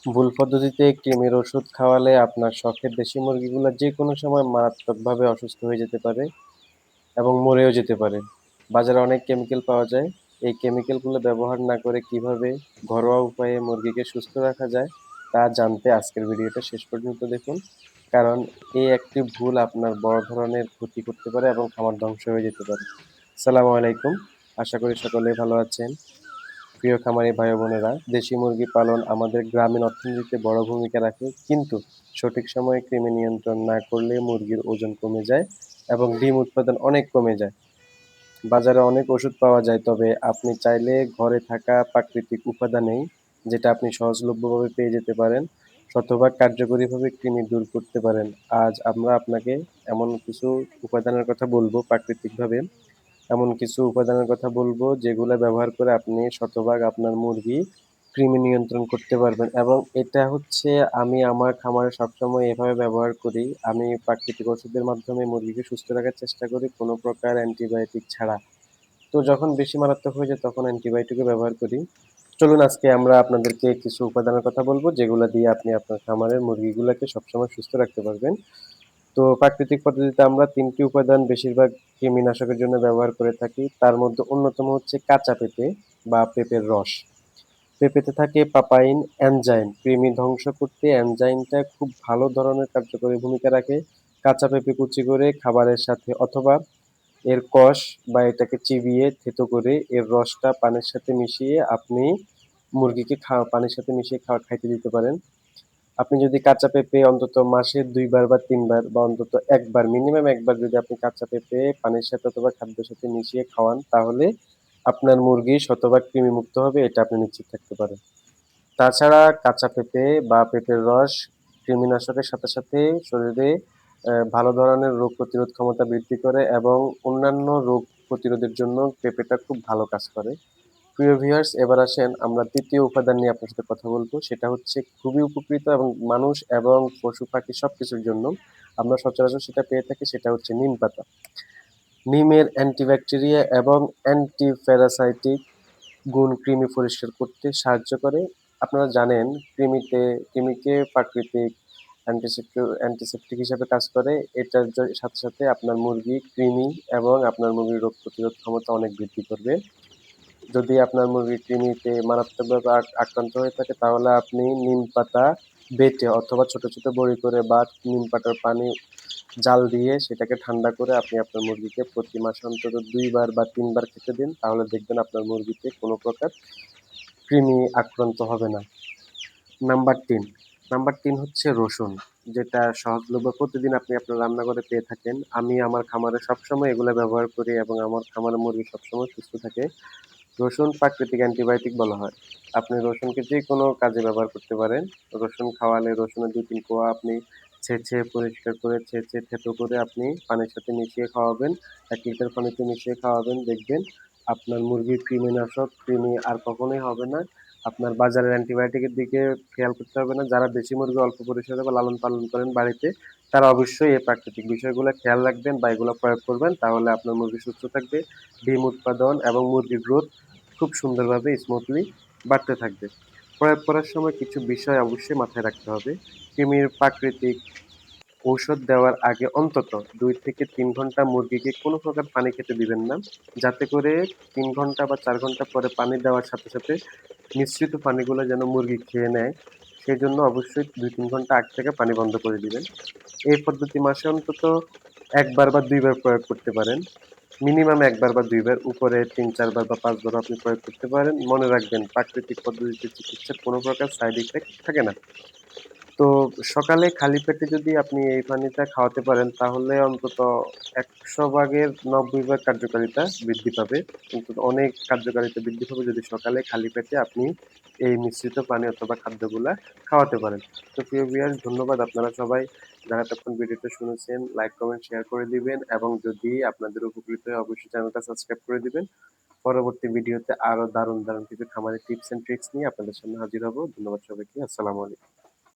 ভুল পদ্ধতিতে কৃমির ওষুধ খাওয়ালে আপনার শখের দেশি মুরগিগুলো যেকোনো সময় মারাত্মকভাবে অসুস্থ হয়ে যেতে পারে এবং মরেও যেতে পারে। বাজারে অনেক কেমিক্যাল পাওয়া যায়। এই কেমিক্যালগুলো ব্যবহার না করে কিভাবে ঘরোয়া উপায়ে মুরগিকে সুস্থ রাখা যায় তা জানতে আজকের ভিডিওটা শেষ পর্যন্ত দেখুন। কারণ এই একটি ভুল আপনার বড় ধরনের ক্ষতি করতে পারে এবং খামার ধ্বংস হয়ে যেতে পারে। আসসালামু আলাইকুম। আশা করি সকলেই ভালো আছেন। প্রিয় খামারি ভাই বোনেরা, দেশি মুরগি পালন আমাদের গ্রামীণ অর্থনীতিতে বড় ভূমিকা রাখে, কিন্তু সঠিক সময়ে কৃমি নিয়ন্ত্রণ না করলে মুরগির ওজন কমে যায় এবং ডিম উৎপাদন অনেক কমে যায়। বাজারে অনেক ওষুধ পাওয়া যায়, তবে আপনি চাইলে ঘরে থাকা প্রাকৃতিক উপাদানেই, যেটা আপনি সহজলভ্যভাবে পেয়ে যেতে পারেন, শতভাগ কার্যকরীভাবে কৃমি দূর করতে পারেন। আজ আমরা আপনাকে এমন কিছু উপাদানের কথা বলবো, প্রাকৃতিকভাবে এমন কিছু উপাদানের কথা বলবো যেগুলো ব্যবহার করে আপনি শতভাগ আপনার মুরগি কৃমি নিয়ন্ত্রণ করতে পারবেন। এবং এটা হচ্ছে আমি আমার খামারে সবসময় এভাবে ব্যবহার করি। আমি প্রাকৃতিক ওষুধের মাধ্যমে মুরগিকে সুস্থ রাখার চেষ্টা করি, কোনো প্রকার অ্যান্টিবায়োটিক ছাড়া। তো যখন বেশি মারাত্মক হয়ে যায় তখন অ্যান্টিবায়োটিকও ব্যবহার করি। চলুন আজকে আমরা আপনাদেরকে কিছু উপাদানের কথা বলবো যেগুলো দিয়ে আপনি আপনার খামারের মুরগিগুলোকে সবসময় সুস্থ রাখতে পারবেন। তো প্রাকৃতিক পদ্ধতিতে আমরা ৩টি উপাদান বেশিরভাগ কৃমিনাশকের জন্য ব্যবহার করে থাকি। তার মধ্যে অন্যতম হচ্ছে কাঁচা পেঁপে বা পেঁপের রস। পেঁপেতে থাকে পাপাইন এনজাইম। কৃমি ধ্বংস করতে এনজাইমটা খুব ভালো ধরনের কার্যকরী ভূমিকা রাখে। কাঁচা পেঁপে কুচি করে খাবারের সাথে অথবা এর কষ বা এটাকে চিবিয়ে থেতো করে এর রসটা পানির সাথে মিশিয়ে আপনি মুরগিকে পানির সাথে মিশিয়ে খাইতে দিতে পারেন। আপনি যদি কাঁচা পেঁপে অন্তত মাসে ২ বার বা ৩ বার বা অন্তত ১ বার, মিনিমাম ১ বার যদি আপনি কাঁচা পেঁপে পানির সাথে অথবা খাদ্যের সাথে মিশিয়ে খাওয়ান, তাহলে আপনার মুরগি শতভাগ কৃমিমুক্ত হবে, এটা আপনি নিশ্চিত থাকতে পারেন। তাছাড়া কাঁচা পেঁপে বা পেঁপের রস কৃমিনাশকের সাথে সাথে শরীরে ভালো ধরনের রোগ প্রতিরোধ ক্ষমতা বৃদ্ধি করে এবং অন্যান্য রোগ প্রতিরোধের জন্য পেঁপেটা খুব ভালো কাজ করে। প্রিয় ভিউয়ার্স, এবার আসেন আমরা ৩য় উপাদান নিয়ে আপনার সাথে কথা বলবো। সেটা হচ্ছে খুবই উপকৃত এবং মানুষ এবং পশু পাখি সবকিছুর জন্য আমরা সচরাচর সেটা পেয়ে থাকি, সেটা হচ্ছে নিম পাতা। নিমের অ্যান্টিব্যাকটেরিয়া এবং অ্যান্টিপ্যারাসাইটিক গুণ কৃমি পরিষ্কার করতে সাহায্য করে। আপনারা জানেন কৃমিকে প্রাকৃতিক অ্যান্টিসেপ্টিক হিসেবে কাজ করে। এটার সাথে সাথে আপনার মুরগি কৃমি এবং আপনার মুরগির রোগ প্রতিরোধ ক্ষমতা অনেক বৃদ্ধি করবে। যদি আপনার মুরগি কৃমিতে মারাত্মকভাবে আক্রান্ত হয়ে থাকে তাহলে আপনি নিম পাতা বেটে অথবা ছোট ছোট বড়ি করে বা নিম পাতার পানি জাল দিয়ে সেটাকে ঠান্ডা করে আপনি আপনার মুরগিকে প্রতি মাসে অন্তত ২ বার বা ৩ বার খেতে দিন। তাহলে দেখবেন আপনার মুরগিতে কোনো প্রকার কৃমি আক্রান্ত হবে না। নাম্বার ৩, নাম্বার ৩ হচ্ছে রসুন, যেটা সহজলভ্য, প্রতিদিন আপনি আপনার রান্নাঘরে পেয়ে থাকেন। আমি আমার খামারে সবসময় এগুলা ব্যবহার করি এবং আমার খামারের মুরগি সবসময় সুস্থ থাকে। রসুন প্রাকৃতিক অ্যান্টিবায়োটিক বলা হয়। আপনি রসুনকে যেকোনো কাজে ব্যবহার করতে পারেন। রসুন খাওয়ালে রসুনের ২-৩ কোয়া আপনি ছেঁচে পরিষ্কার করে ছেঁচে থেতো করে আপনি পানির সাথে মিশিয়ে খাওয়াবেন। ১ লিটার পানিতে মিশিয়ে খাওয়াবেন, দেখবেন আপনার মুরগির কৃমি আর কখনোই হবে না। আপনার বাজারের অ্যান্টিবায়োটিকের দিকে খেয়াল করতে হবে না। যারা দেশি মুরগি অল্প পরিসরে বা লালন পালন করেন বাড়িতে, তারা অবশ্যই এই প্রাকৃতিক বিষয়গুলো খেয়াল রাখবেন বা এগুলো প্রয়োগ করবেন। তাহলে আপনার মুরগি সুস্থ থাকবে। ডিম উৎপাদন এবং মুরগির গ্রোথ খুব সুন্দরভাবে স্মুথলি বাড়তে থাকবে। প্রয়োগ করার সময় কিছু বিষয় অবশ্যই মাথায় রাখতে হবে। কৃমির প্রাকৃতিক ঔষধ দেওয়ার আগে অন্তত ২ থেকে ৩ ঘন্টা মুরগিকে কোনো প্রকার পানি খেতে দিবেন না। যাতে করে ৩ ঘন্টা বা ৪ ঘন্টা পরে পানি দেওয়ার সাথে সাথে মিশ্রিত পানিগুলো যেন মুরগি খেয়ে নেয়, সেজন্য অবশ্যই ২-৩ ঘন্টা আগ থেকে পানি বন্ধ করে দিবেন। এই পদ্ধতি মাসে অন্তত ১ বার বা ২ বার প্রয়োগ করতে পারেন। মিনিমাম ১ বার বা ২ বার, উপরে ৩-৪ বার বা ৫ বারও আপনি প্রয়োগ করতে পারেন। মনে রাখবেন প্রাকৃতিক পদ্ধতিতে চিকিৎসার কোনো প্রকার সাইড ইফেক্ট থাকে না। তো সকালে খালি পেটে যদি আপনি এই পানিটা খাওয়াতে পারেন তাহলে অন্তত ১০০ ভাগের ৯০ ভাগ কার্যকারিতা বৃদ্ধি পাবে। কিন্তু অনেক কার্যকারিতা বৃদ্ধি পাবে যদি সকালে খালি পেটে আপনি এই মিশ্রিত পানি অথবা খাদ্যগুলা খাওয়াতে পারেন। তো প্রিয় ভিউয়ার্স, ধন্যবাদ আপনারা সবাই যারা এতক্ষণ ভিডিওটা শুনেছেন। লাইক, কমেন্ট, শেয়ার করে দিবেন এবং যদি আপনাদের উপকৃত হয় অবশ্যই চ্যানেলটা সাবস্ক্রাইব করে দিবেন। পরবর্তী ভিডিওতে আরো দারুণ দারুণ কিছু খামারের টিপস এন্ড ট্রিক্স নিয়ে আপনাদের সামনে হাজির হব। ধন্যবাদ সবাইকে। আসসালামু আলাইকুম।